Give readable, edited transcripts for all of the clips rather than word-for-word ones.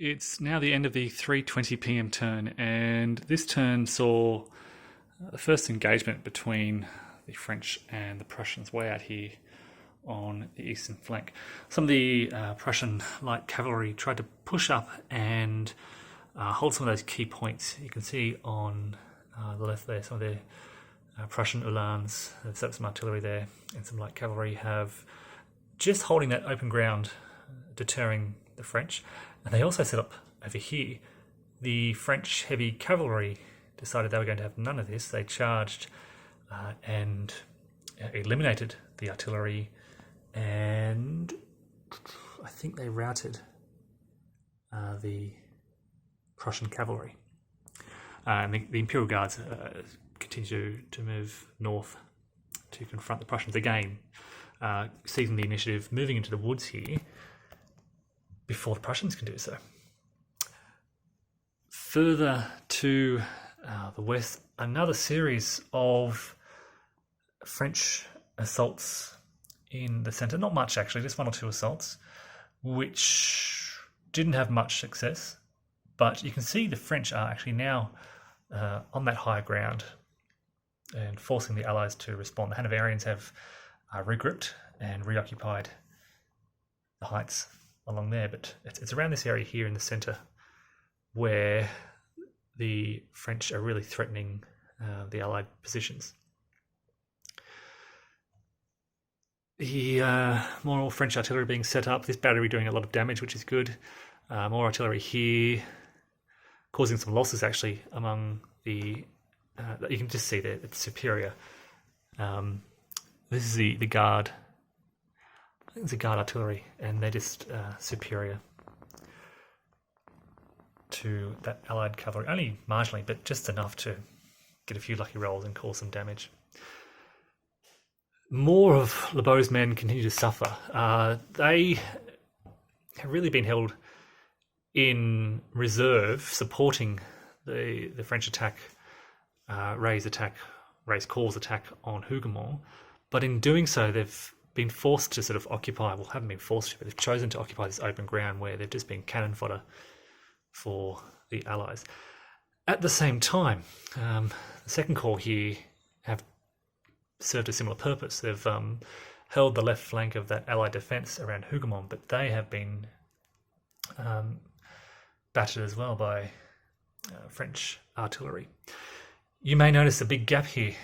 It's now the end of the 3:20 p.m. turn, and this turn saw the first engagement between the French and the Prussians way out here on the eastern flank. Some of the Prussian light cavalry tried to push up and hold some of those key points. You can see on the left there, some of the Prussian uhlans, they've set up some artillery there, and some light cavalry have just holding that open ground, deterring the French. And they also set up over here. The French heavy cavalry decided they were going to have none of this. They charged and eliminated the artillery, and I think they routed the Prussian cavalry. And the Imperial Guards continue to move north to confront the Prussians again, seizing the initiative, moving into the woods here before the Prussians can do so. Further to the west, another series of French assaults in the centre. Not much, actually, just one or two assaults, which didn't have much success. But you can see the French are actually now on that higher ground and forcing the Allies to respond. The Hanoverians have regrouped and reoccupied the heights along there, but it's around this area here in the centre where the French are really threatening the Allied positions. The more French artillery being set up, this battery doing a lot of damage, which is good. More artillery here, causing some losses actually among the... you can just see that it's superior. This is the guard. I think it's a guard artillery, and they're just superior to that Allied cavalry. Only marginally, but just enough to get a few lucky rolls and cause some damage. More of Lebeau's men continue to suffer. They have really been held in reserve, supporting the French attack, Ray's Corps' attack on Hougoumont. But in doing so, they've been forced to sort of occupy, well, haven't been forced to, but they've chosen to occupy this open ground where they've just been cannon fodder for the Allies. At the same time, the Second Corps here have served a similar purpose. They've held the left flank of that Allied defence around Hougoumont, but they have been battered as well by French artillery. You may notice a big gap here.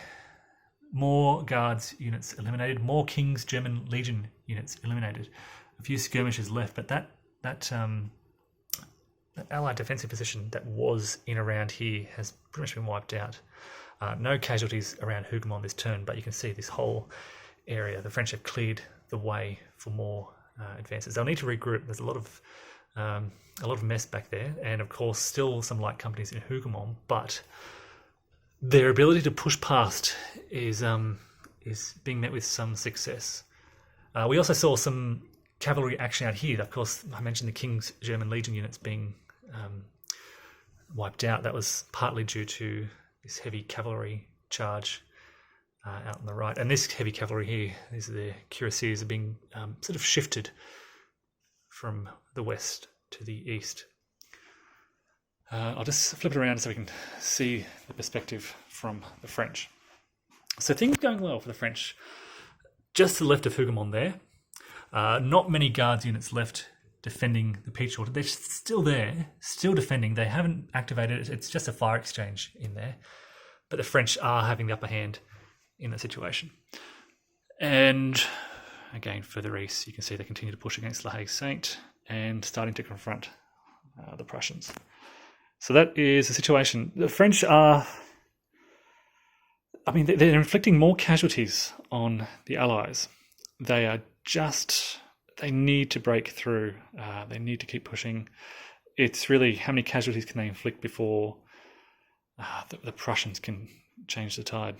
More Guards units eliminated, more King's German Legion units eliminated. A few skirmishes left, but that Allied defensive position that was in around here has pretty much been wiped out. No casualties around Hougoumont this turn, but you can see this whole area. The French have cleared the way for more advances. They'll need to regroup. There's a lot of mess back there, and of course still some light companies in Hougoumont, but their ability to push past is being met with some success. We also saw some cavalry action out here. Of course, I mentioned the King's German Legion units being wiped out. That was partly due to this heavy cavalry charge out on the right. And this heavy cavalry here, these are the cuirassiers, are being sort of shifted from the west to the east. I'll just flip it around so we can see the perspective from the French. So things going well for the French. Just to the left of Hougoumont there. Not many Guards units left defending the Peach Orchard. They're still there, still defending. They haven't activated it. It's just a fire exchange in there. But the French are having the upper hand in that situation. And again, further east, you can see they continue to push against La Haye-Sainte and starting to confront the Prussians. So that is the situation. The French are... I mean, they're inflicting more casualties on the Allies. They need to break through. They need to keep pushing. It's really how many casualties can they inflict before the Prussians can change the tide.